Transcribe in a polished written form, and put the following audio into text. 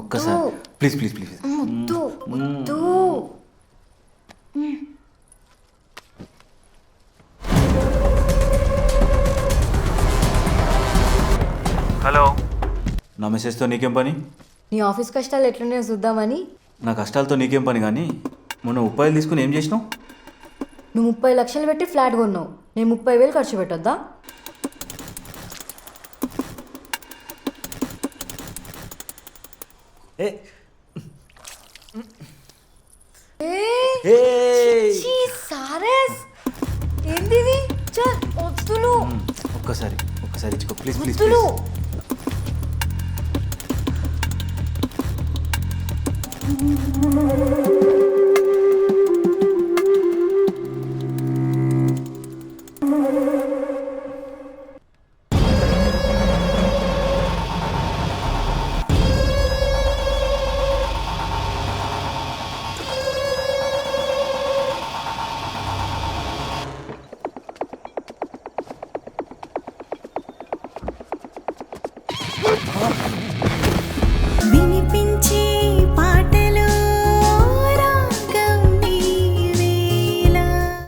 ఒక్కసారి please please please. ముద్దు ముద్దు. హలో, నా మెసేజ్తో నీకేం పని? నీ ఆఫీస్ కష్టాలు ఎట్లున్నాయో చూద్దామని. నా కష్టాలతో నీకేం పని కానీ మొన్న ఉపాయాలు తీసుకుని ఏం చేసినావు? నువ్వు 30 లక్షలు పెట్టి ఫ్లాట్ కొన్నావు, నేను 30,000 ఖర్చు పెట్టొద్దా? ఏ సారస్ ఏంటిది? చల్ వద్దులు. ఒక్కసారి ఇచ్చుకో ప్లీజ్ ప్లీజ్. వద్దులు.